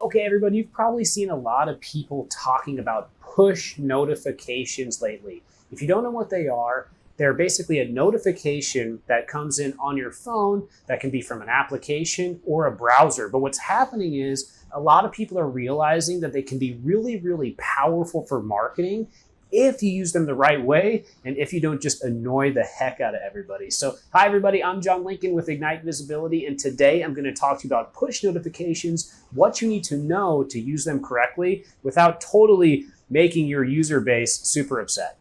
Okay, everybody, you've probably seen a lot of people talking about push notifications lately. If you don't know what they are, they're basically a notification that comes in on your phone that can be from an application or a browser. But what's happening is a lot of people are realizing that they can be really, really powerful for marketing if you use them the right way and if you don't just annoy the heck out of everybody. So, hi everybody, I'm John Lincoln with Ignite Visibility, and today I'm going to talk to you about push notifications, what you need to know to use them correctly without totally making your user base super upset.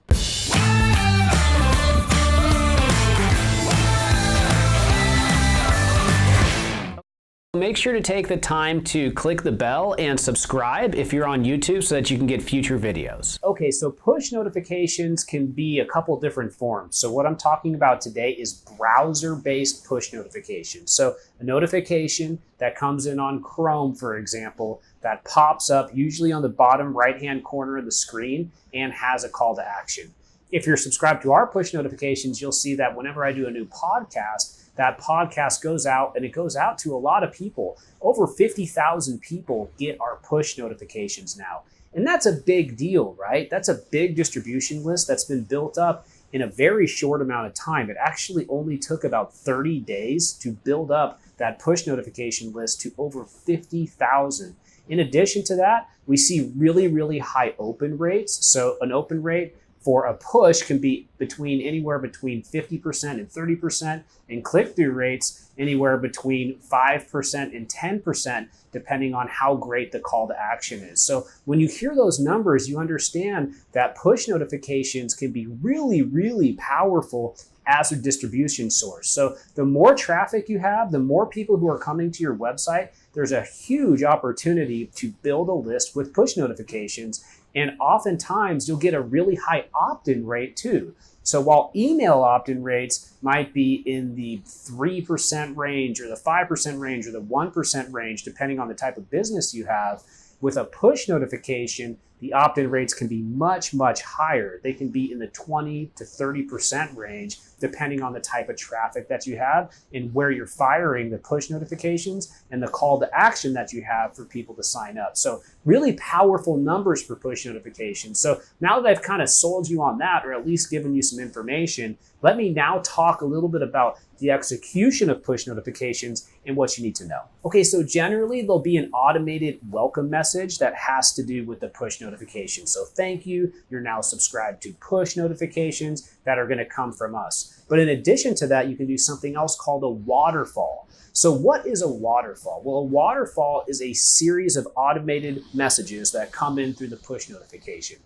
Make sure to take the time to click the bell and subscribe if you're on YouTube so that you can get future videos. Okay, so push notifications can be a couple different forms. So what I'm talking about today is browser-based push notifications. So a notification that comes in on Chrome, for example, that pops up usually on the bottom right-hand corner of the screen and has a call to action. If you're subscribed to our push notifications, you'll see that whenever I do a new podcast, that podcast goes out, and it goes out to a lot of people. Over 50,000 people get our push notifications now. And that's a big deal, right? That's a big distribution list that's been built up in a very short amount of time. It actually only took about 30 days to build up that push notification list to over 50,000. In addition to that, we see really, really high open rates. So an open rate for a push can be anywhere between 50% and 30%, and click-through rates anywhere between 5% and 10%, depending on how great the call to action is. So when you hear those numbers, you understand that push notifications can be really, really powerful as a distribution source. So the more traffic you have, the more people who are coming to your website, there's a huge opportunity to build a list with push notifications. And oftentimes you'll get a really high opt-in rate too. So while email opt-in rates might be in the 3% range or the 5% range or the 1% range, depending on the type of business you have, with a push notification, the opt-in rates can be much, much higher. They can be in the 20 to 30% range, depending on the type of traffic that you have and where you're firing the push notifications and the call to action that you have for people to sign up. So really powerful numbers for push notifications. So now that I've kind of sold you on that, or at least given you some information, let me now talk a little bit about the execution of push notifications and what you need to know. Okay, so generally there'll be an automated welcome message that has to do with the push notification. So thank you, you're now subscribed to push notifications that are gonna come from us. But in addition to that, you can do something else called a waterfall. So what is a waterfall? Well, a waterfall is a series of automated messages that come in through the push notification.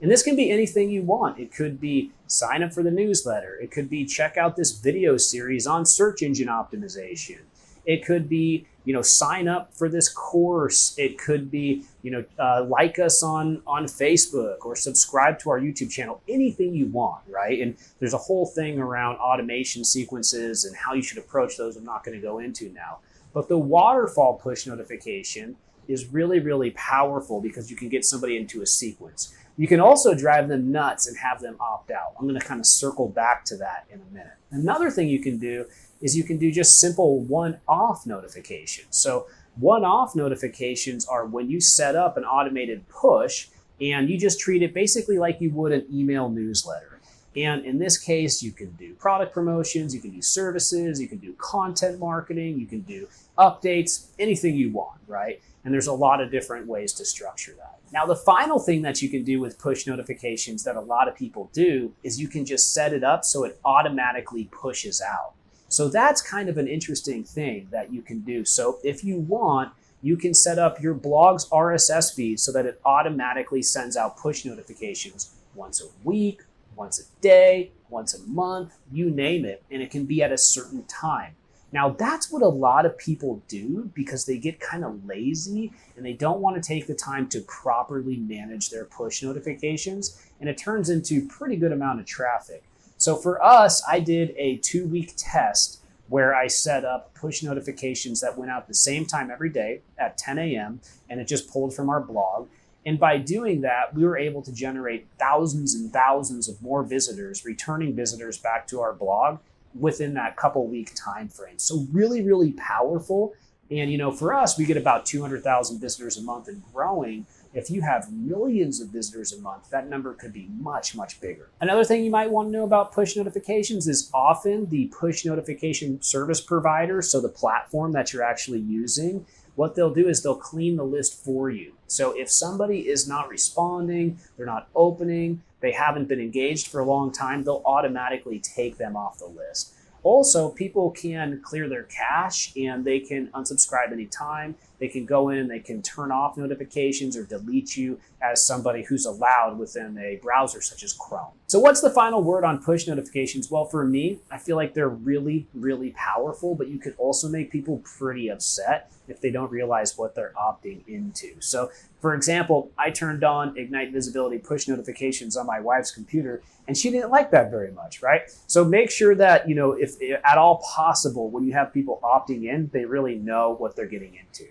And this can be anything you want. It could be sign up for the newsletter. It could be check out this video series on search engine optimization. It could be, sign up for this course. It could be, like us on Facebook or subscribe to our YouTube channel, anything you want, right? And there's a whole thing around automation sequences and how you should approach those I'm not going to go into now. But the waterfall push notification is really, really powerful because you can get somebody into a sequence. You can also drive them nuts and have them opt out. I'm going to kind of circle back to that in a minute. Another thing you can do is you can do just simple one-off notifications. So one-off notifications are when you set up an automated push and you just treat it basically like you would an email newsletter. And in this case, you can do product promotions, you can do services, you can do content marketing, you can do updates, anything you want, right? And there's a lot of different ways to structure that. Now, the final thing that you can do with push notifications that a lot of people do is you can just set it up so it automatically pushes out. So that's kind of an interesting thing that you can do. So if you want, you can set up your blog's RSS feed so that it automatically sends out push notifications once a week, once a day, once a month, you name it, and it can be at a certain time. Now, that's what a lot of people do because they get kind of lazy and they don't want to take the time to properly manage their push notifications, and it turns into a pretty good amount of traffic. So for us, I did a 2-week test where I set up push notifications that went out the same time every day at 10 a.m. and it just pulled from our blog. And by doing that, we were able to generate thousands and thousands of more visitors, returning visitors back to our blog within that couple week time frame. So really, really powerful And for us, we get about 200,000 visitors a month and growing. If you have millions of visitors a month, that number could be much, much bigger. Another thing you might want to know about push notifications is often the push notification service provider, so the platform that you're actually using, what they'll do is they'll clean the list for you. So if somebody is not responding, they're not opening, they haven't been engaged for a long time, they'll automatically take them off the list. Also, people can clear their cache and they can unsubscribe anytime. They can go in and they can turn off notifications or delete you as somebody who's allowed within a browser such as Chrome. So what's the final word on push notifications? Well, for me, I feel like they're really, really powerful, but you could also make people pretty upset if they don't realize what they're opting into. So for example, I turned on Ignite Visibility push notifications on my wife's computer, and she didn't like that very much, right? So make sure that, if at all possible, when you have people opting in, they really know what they're getting into.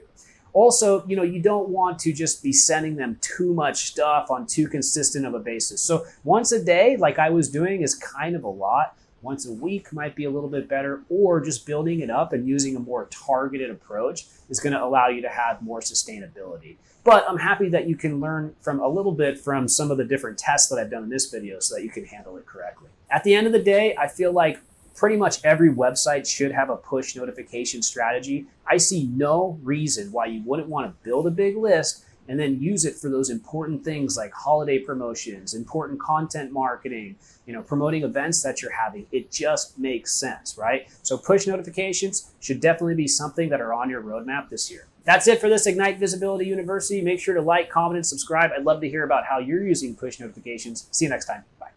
Also, you don't want to just be sending them too much stuff on too consistent of a basis. So once a day, like I was doing, is kind of a lot. Once a week might be a little bit better, or just building it up and using a more targeted approach is going to allow you to have more sustainability. But I'm happy that you can learn from a little bit from some of the different tests that I've done in this video so that you can handle it correctly. At the end of the day, I feel like pretty much every website should have a push notification strategy. I see no reason why you wouldn't want to build a big list and then use it for those important things like holiday promotions, important content marketing, promoting events that you're having. It just makes sense, right? So push notifications should definitely be something that are on your roadmap this year. That's it for this Ignite Visibility University. Make sure to like, comment, and subscribe. I'd love to hear about how you're using push notifications. See you next time. Bye.